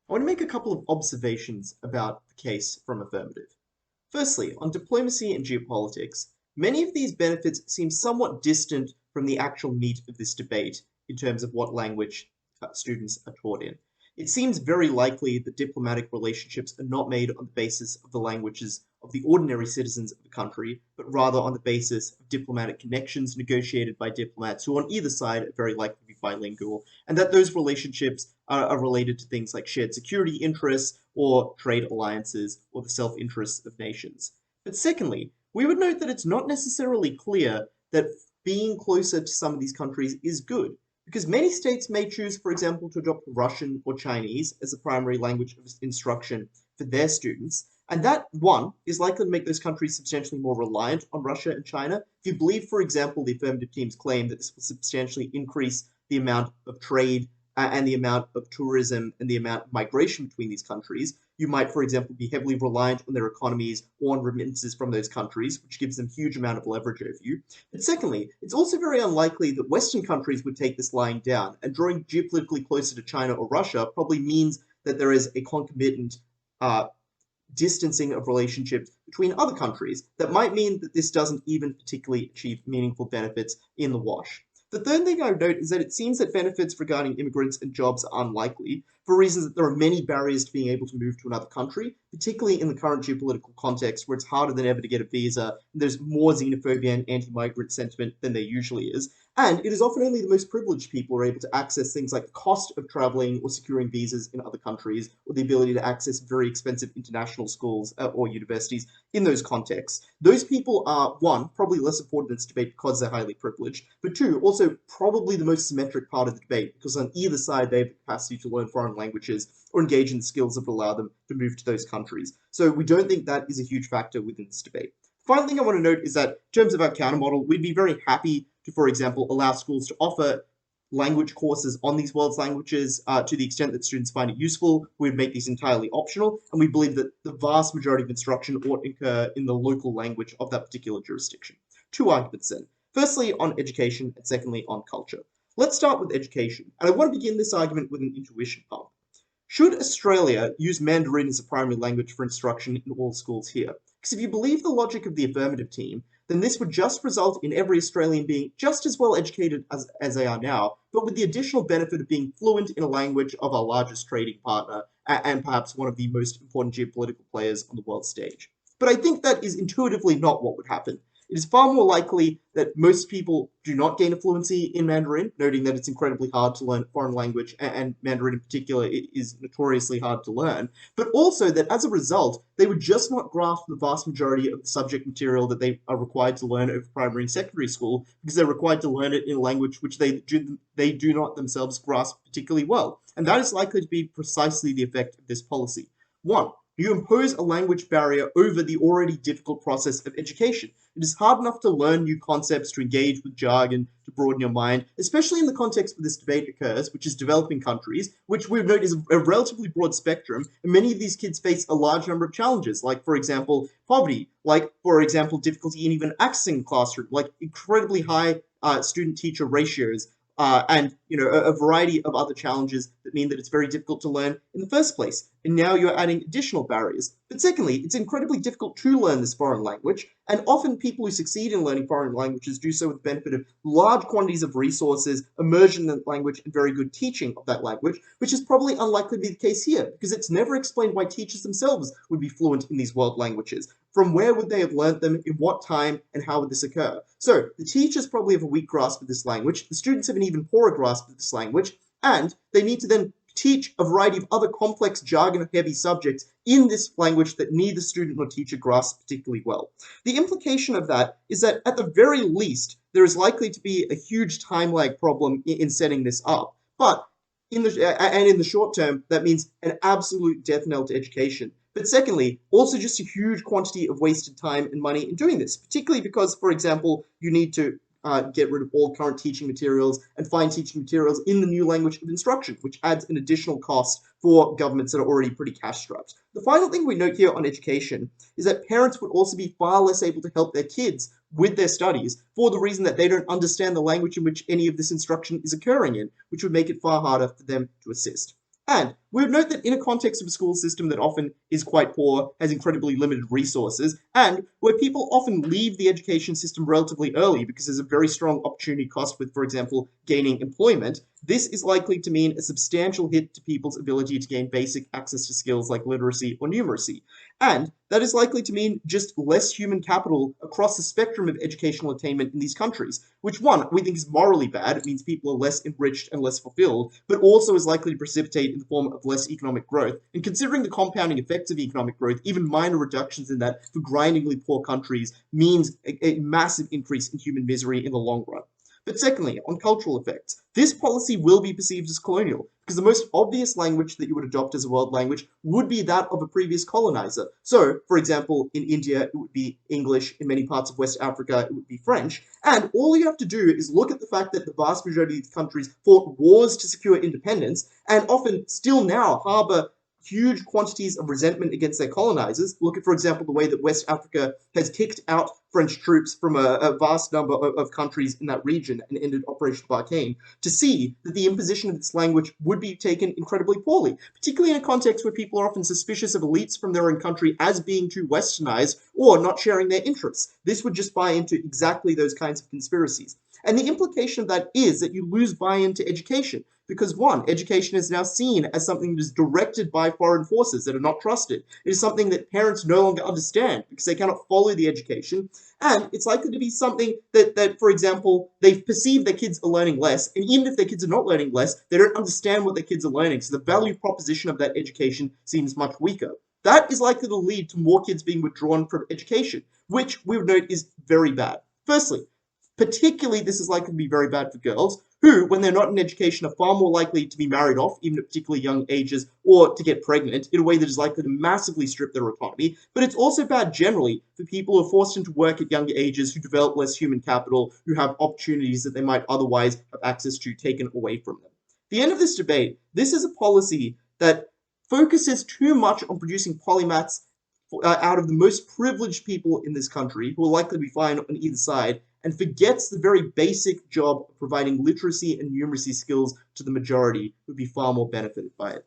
I want to make a couple of observations about the case from affirmative. Firstly, on diplomacy and geopolitics, many of these benefits seem somewhat distant from the actual meat of this debate in terms of what language students are taught in. It seems very likely that diplomatic relationships are not made on the basis of the languages of the ordinary citizens of the country, but rather on the basis of diplomatic connections negotiated by diplomats who on either side are very likely to be bilingual, and that those relationships are related to things like shared security interests or trade alliances or the self-interests of nations. But secondly, we would note that it's not necessarily clear that being closer to some of these countries is good, because many states may choose, for example, to adopt Russian or Chinese as the primary language of instruction for their students, and that, one, is likely to make those countries substantially more reliant on Russia and China. If you believe, for example, the affirmative team's claim that this will substantially increase the amount of trade and the amount of tourism and the amount of migration between these countries, you might, for example, be heavily reliant on their economies or on remittances from those countries, which gives them huge amount of leverage over you. But secondly, it's also very unlikely that Western countries would take this lying down, and drawing geopolitically closer to China or Russia probably means that there is a concomitant distancing of relationships between other countries that might mean that this doesn't even particularly achieve meaningful benefits in the wash. The third thing I would note is that it seems that benefits regarding immigrants and jobs are unlikely for reasons that there are many barriers to being able to move to another country, particularly in the current geopolitical context where it's harder than ever to get a visa, and there's more xenophobia and anti-migrant sentiment than there usually is. And it is often only the most privileged people who are able to access things like the cost of traveling or securing visas in other countries, or the ability to access very expensive international schools or universities in those contexts. Those people are, one, probably less important in this debate because they're highly privileged, but two, also probably the most symmetric part of the debate because on either side they have the capacity to learn foreign languages or engage in skills that will allow them to move to those countries. So we don't think that is a huge factor within this debate. Final thing I want to note is that in terms of our counter model, we'd be very happy to, for example, allow schools to offer language courses on these world's languages to the extent that students find it useful. We'd make these entirely optional, and we believe that the vast majority of instruction ought to occur in the local language of that particular jurisdiction. Two arguments then. Firstly, on education, and secondly, on culture. Let's start with education, and I want to begin this argument with an intuition pump. Should Australia use Mandarin as a primary language for instruction in all schools here? Because if you believe the logic of the affirmative team, then this would just result in every Australian being just as well educated as they are now, but with the additional benefit of being fluent in a language of our largest trading partner and perhaps one of the most important geopolitical players on the world stage. But I think that is intuitively not what would happen. It is far more likely that most people do not gain a fluency in Mandarin, noting that it's incredibly hard to learn a foreign language, and Mandarin in particular is notoriously hard to learn, but also that as a result, they would just not grasp the vast majority of the subject material that they are required to learn over primary and secondary school, because they're required to learn it in a language which they do not themselves grasp particularly well. And that is likely to be precisely the effect of this policy. One, you impose a language barrier over the already difficult process of education. It is hard enough to learn new concepts, to engage with jargon, to broaden your mind, especially in the context where this debate occurs, which is developing countries, which we note is a relatively broad spectrum, and many of these kids face a large number of challenges, like, for example, poverty, like, for example, difficulty in even accessing the classroom, like incredibly high student-teacher ratios, and a variety of other challenges that mean that it's very difficult to learn in the first place. And now you're adding additional barriers. But secondly, it's incredibly difficult to learn this foreign language, and often people who succeed in learning foreign languages do so with the benefit of large quantities of resources, immersion in the language, and very good teaching of that language, which is probably unlikely to be the case here, because it's never explained why teachers themselves would be fluent in these world languages. From where would they have learnt them, in what time, and how would this occur? So, the teachers probably have a weak grasp of this language, the students have an even poorer grasp of this language, and they need to then teach a variety of other complex jargon-heavy subjects in this language that neither student nor teacher grasps particularly well. The implication of that is that at the very least, there is likely to be a huge time lag problem in setting this up. But in the short term, that means an absolute death knell to education. But secondly, also just a huge quantity of wasted time and money in doing this, particularly because, for example, you need to get rid of all current teaching materials and find teaching materials in the new language of instruction, which adds an additional cost for governments that are already pretty cash-strapped. The final thing we note here on education is that parents would also be far less able to help their kids with their studies for the reason that they don't understand the language in which any of this instruction is occurring in, which would make it far harder for them to assist. And We would note that in a context of a school system that often is quite poor, has incredibly limited resources, and where people often leave the education system relatively early because there's a very strong opportunity cost with, for example, gaining employment, this is likely to mean a substantial hit to people's ability to gain basic access to skills like literacy or numeracy. And that is likely to mean just less human capital across the spectrum of educational attainment in these countries, which, one, we think is morally bad. It means people are less enriched and less fulfilled, but also is likely to precipitate in the form of less economic growth. And considering the compounding effects of economic growth, even minor reductions in that for grindingly poor countries means a massive increase in human misery in the long run. But secondly, on cultural effects, this policy will be perceived as colonial, because the most obvious language that you would adopt as a world language would be that of a previous colonizer. So, for example, in India, it would be English. In many parts of West Africa, it would be French. And all you have to do is look at the fact that the vast majority of these countries fought wars to secure independence, and often still now harbor huge quantities of resentment against their colonizers. Look at, for example, the way that West Africa has kicked out French troops from a vast number of countries in that region and ended Operation Barkhane, to see that the imposition of this language would be taken incredibly poorly, particularly in a context where people are often suspicious of elites from their own country as being too westernized or not sharing their interests. This would just buy into exactly those kinds of conspiracies. And the implication of that is that you lose buy-in to education, because one, education is now seen as something that is directed by foreign forces that are not trusted. It is something that parents no longer understand because they cannot follow the education. And it's likely to be something that, for example, they perceive their kids are learning less. And even if their kids are not learning less, they don't understand what their kids are learning. So the value proposition of that education seems much weaker. That is likely to lead to more kids being withdrawn from education, which we would note is very bad. Firstly, particularly, this is likely to be very bad for girls, who, when they're not in education, are far more likely to be married off, even at particularly young ages, or to get pregnant, in a way that is likely to massively strip their autonomy. But it's also bad generally for people who are forced into work at younger ages, who develop less human capital, who have opportunities that they might otherwise have access to taken away from them. At the end of this debate, this is a policy that focuses too much on producing polymaths out of the most privileged people in this country, who are likely to be fine on either side, and forgets the very basic job of providing literacy and numeracy skills to the majority, who would be far more benefited by it.